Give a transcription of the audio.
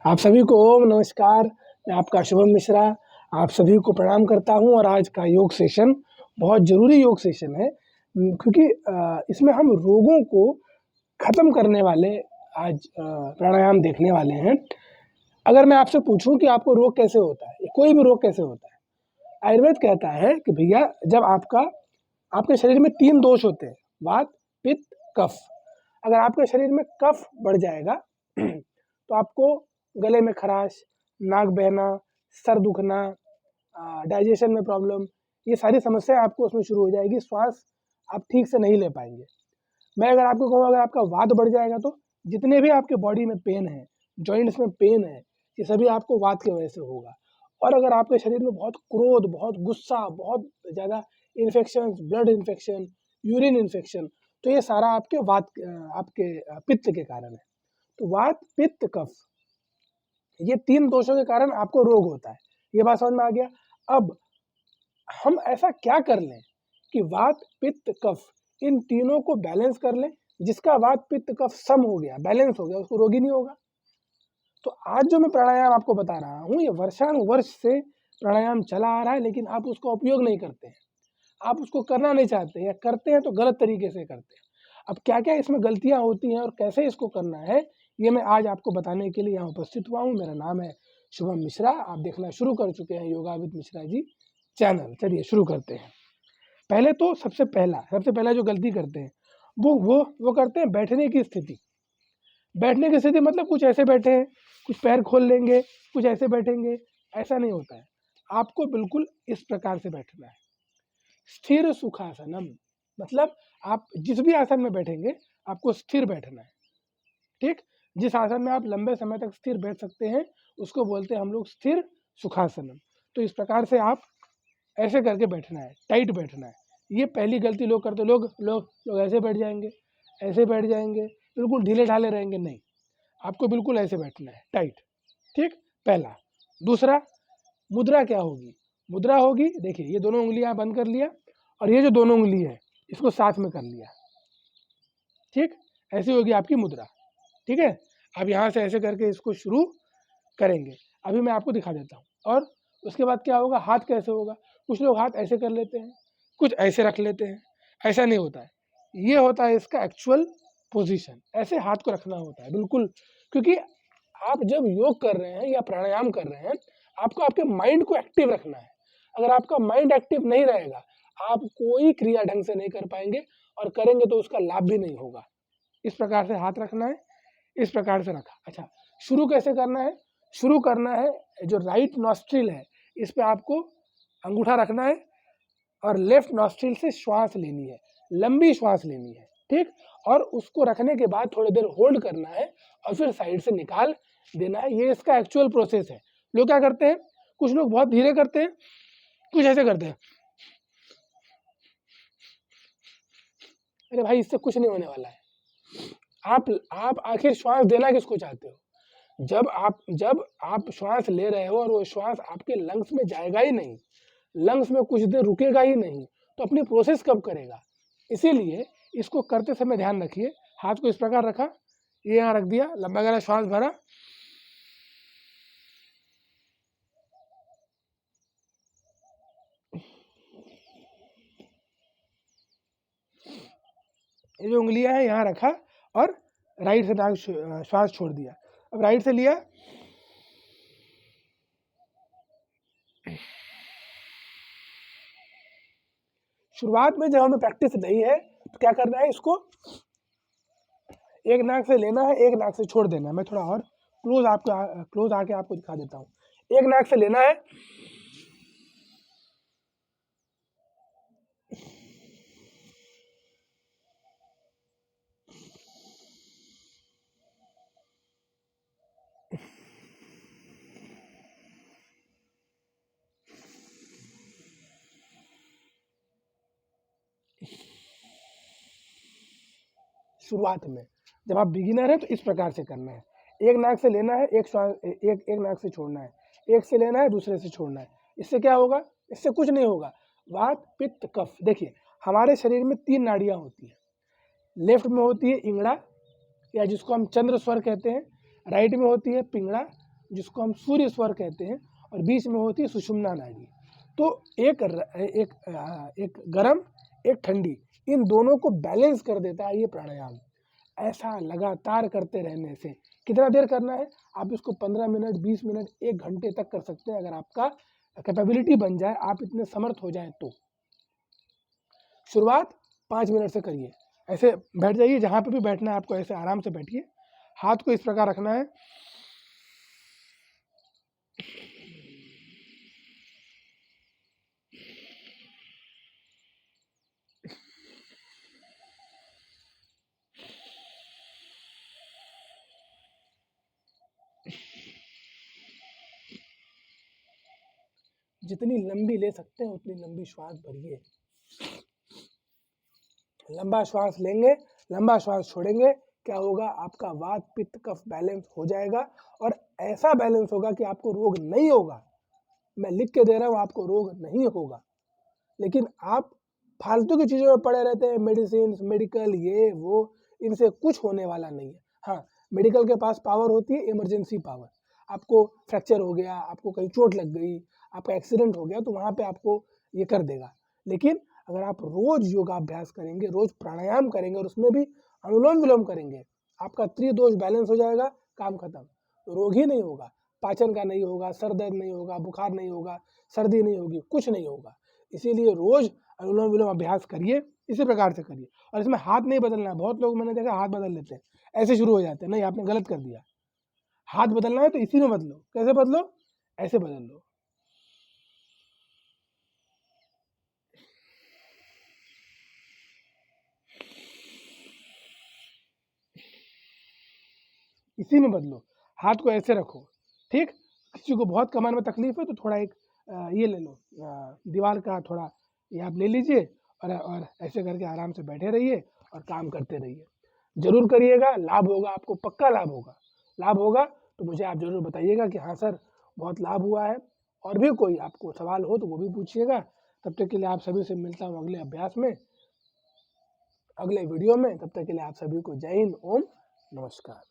आप सभी को ओम नमस्कार। मैं आपका शुभम मिश्रा आप सभी को प्रणाम करता हूँ और आज का योग सेशन बहुत ज़रूरी योग सेशन है क्योंकि इसमें हम रोगों को ख़त्म करने वाले आज प्राणायाम देखने वाले हैं। अगर मैं आपसे पूछूं कि आपको रोग कैसे होता है, कोई भी रोग कैसे होता है, आयुर्वेद कहता है कि भैया जब आपके शरीर में 3 दोष होते हैं, वात, पित्त, कफ। अगर आपके शरीर में कफ बढ़ जाएगा तो आपको गले में खराश, नाक बहना, सर दुखना, डाइजेशन में प्रॉब्लम, ये सारी समस्याएं आपको उसमें शुरू हो जाएगी। श्वास आप ठीक से नहीं ले पाएंगे। मैं अगर आपको कहूँ, अगर आपका वात बढ़ जाएगा तो जितने भी आपके बॉडी में पेन है, जॉइंट्स में पेन है, ये सभी आपको वात की वजह से होगा। और अगर आपके शरीर में बहुत क्रोध, बहुत गुस्सा, बहुत ज़्यादा infection, blood infection, urine infection, तो ये सारा आपके पित्त के कारण है। तो वात, पित्त, कफ, ये 3 दोषों के कारण आपको रोग होता है। ये बात समझ में आ गया। अब हम ऐसा क्या कर लें कि वात, पित्त, कफ इन तीनों को बैलेंस कर लें। जिसका वात, पित्त, कफ सम हो गया, बैलेंस हो गया, उसको रोग ही नहीं होगा। तो आज जो मैं प्राणायाम आपको बता रहा हूँ, ये वर्षानुवर्ष से प्राणायाम चला आ रहा है, लेकिन आप उसका उपयोग नहीं करते हैं। आप उसको करना नहीं चाहते, या करते हैं तो गलत तरीके से करते हैं। अब क्या क्या इसमें गलतियां होती हैं और कैसे इसको करना है, ये मैं आज आपको बताने के लिए यहाँ उपस्थित हुआ हूँ। मेरा नाम है शुभम मिश्रा। आप देखना शुरू कर चुके हैं yoga with Mishra ji channel. चलिए शुरू करते हैं। पहले तो सबसे पहला जो गलती करते हैं वो करते हैं बैठने की स्थिति। बैठने की स्थिति मतलब कुछ ऐसे बैठे हैं, कुछ पैर खोल लेंगे, कुछ ऐसे बैठेंगे। ऐसा नहीं होता है। आपको बिल्कुल इस प्रकार से बैठना है, स्थिर सुखासनम। मतलब आप जिस भी आसन में बैठेंगे आपको स्थिर बैठना है। ठीक, जिस आसन में आप लंबे समय तक स्थिर बैठ सकते हैं उसको बोलते हैं हम लोग स्थिर सुखासनम। तो इस प्रकार से आप ऐसे करके बैठना है, टाइट बैठना है। ये पहली गलती लोग करते। लोग ऐसे बैठ जाएंगे, ऐसे बैठ जाएंगे, बिल्कुल ढीले ढाले रहेंगे। नहीं, आपको बिल्कुल ऐसे बैठना है, टाइट। ठीक, पहला। दूसरा, मुद्रा क्या होगी? मुद्रा होगी, देखिए ये दोनों उंगलियां बंद कर लिया और ये जो दोनों उंगली है इसको साथ में कर लिया। ठीक, ऐसी होगी आपकी मुद्रा। ठीक है, अब यहाँ से ऐसे करके इसको शुरू करेंगे। अभी मैं आपको दिखा देता हूँ। और उसके बाद क्या होगा, हाथ कैसे होगा? कुछ लोग हाथ ऐसे कर लेते हैं, कुछ ऐसे रख लेते हैं। ऐसा नहीं होता है। ये होता है इसका एक्चुअल पोजीशन। ऐसे हाथ को रखना होता है बिल्कुल, क्योंकि आप जब योग कर रहे हैं या प्राणायाम कर रहे हैं, आपको आपके माइंड को एक्टिव रखना है। अगर आपका माइंड एक्टिव नहीं रहेगा, आप कोई क्रिया ढंग से नहीं कर पाएंगे, और करेंगे तो उसका लाभ भी नहीं होगा। इस प्रकार से हाथ रखना है, इस प्रकार से रखा। अच्छा, शुरू कैसे करना है? शुरू करना है, जो राइट नॉस्ट्रिल है इस पे आपको अंगूठा रखना है और लेफ्ट नॉस्ट्रिल से श्वास लेनी है, लंबी श्वास लेनी है। ठीक, और उसको रखने के बाद थोड़ी देर होल्ड करना है और फिर साइड से निकाल देना है। ये इसका एक्चुअल प्रोसेस है। लोग क्या करते हैं, कुछ लोग बहुत धीरे करते हैं, कुछ ऐसे करते हैं। अरे भाई, इससे कुछ नहीं होने वाला है। आप आखिर श्वास देना किसको चाहते हो? जब आप श्वास ले रहे हो और वो श्वास आपके लंग्स में जाएगा ही नहीं, लंग्स में कुछ देर रुकेगा ही नहीं, तो अपनी प्रोसेस कब करेगा? इसीलिए इसको करते समय ध्यान रखिए। हाथ को इस प्रकार रखा, ये यहाँ रख दिया, लंबा गहरा श्वास भरा, ये जो उंगलियां है यहाँ रखा और राइट से नाक श्वास छोड़ दिया। अब राइट से लिया, शुरुआत में जब हमें प्रैक्टिस नहीं है तो क्या करना है, इसको एक नाक से लेना है, एक नाक से छोड़ देना है। मैं थोड़ा और क्लोज आके आपको दिखा देता हूँ। एक नाक से लेना है, शुरुआत में जब आप बिगिनर है तो इस प्रकार से करना है। एक नाक से लेना है, एक नाक से छोड़ना है, एक से लेना है, दूसरे से छोड़ना है। इससे क्या होगा? इससे कुछ नहीं होगा। वात, पित्त, कफ। देखिए, हमारे शरीर में 3 नाड़ियां होती हैं। लेफ्ट में होती है इंगड़ा, या जिसको हम चंद्र स्वर कहते हैं। राइट में होती है पिंगड़ा जिसको हम सूर्य स्वर कहते हैं, और बीच में होती है सुषुम्ना नाड़ी। तो एक गरम, एक ठंडी, इन दोनों को बैलेंस कर देता है ये प्राणायाम। ऐसा लगातार करते रहने से, कितना देर करना है आप इसको 15 मिनट, 20 मिनट, 1 घंटे तक कर सकते हैं, अगर आपका कैपेबिलिटी बन जाए, आप इतने समर्थ हो जाए तो। शुरुआत 5 मिनट से करिए। ऐसे बैठ जाइए, जहाँ पे भी बैठना है आपको, ऐसे आराम से बैठिए, हाथ को इस प्रकार रखना है, जितनी लंबी ले सकते हैं उतनी लंबी श्वास भरिए। लंबा श्वास लेंगे, लंबा श्वास छोड़ेंगे, क्या होगा, आपका वात पित्त कफ बैलेंस हो जाएगा, और ऐसा बैलेंस होगा कि आपको रोग नहीं होगा। मैं लिख के दे रहा हूँ, आपको रोग नहीं होगा। लेकिन आप फालतू की चीज़ों में पड़े रहते हैं, मेडिसिन, मेडिकल, ये वो, इनसे कुछ होने वाला नहीं है। हाँ, मेडिकल के पास पावर होती है, इमरजेंसी पावर। आपको फ्रैक्चर हो गया, आपको कहीं चोट लग गई, आपका एक्सीडेंट हो गया, तो वहाँ पे आपको ये कर देगा। लेकिन अगर आप रोज योगाभ्यास करेंगे, रोज प्राणायाम करेंगे, और उसमें भी अनुलोम विलोम करेंगे, आपका त्रिदोष बैलेंस हो जाएगा, काम खत्म। रोग ही नहीं होगा, पाचन का नहीं होगा, सर दर्द नहीं होगा, बुखार नहीं होगा, सर्दी नहीं होगी, कुछ नहीं होगा। इसीलिए रोज अनुलोम विलोम अभ्यास करिए, इसी प्रकार से करिए। और इसमें हाथ नहीं बदलना है। बहुत लोग मैंने देखा हाथ बदल लेते हैं, ऐसे शुरू हो जाते हैं। नहीं, आपने गलत कर दिया। हाथ बदलना है तो इसी में बदलो। कैसे बदलो? ऐसे बदल लो। इसी में बदलो, हाथ को ऐसे रखो, ठीक। किसी को बहुत कमर में तकलीफ है तो थोड़ा एक ये ले लो, दीवार का थोड़ा ये आप ले लीजिए, और ऐसे करके आराम से बैठे रहिए और काम करते रहिए। जरूर करिएगा, लाभ होगा आपको, पक्का लाभ होगा। लाभ होगा तो मुझे आप जरूर बताइएगा कि हाँ सर, बहुत लाभ हुआ है। और भी कोई आपको सवाल हो तो वो भी पूछिएगा। तब तक के लिए आप सभी से मिलता हूँ अगले अभ्यास में, अगले वीडियो में। तब तक के लिए आप सभी को जय हिंद, ओम नमस्कार।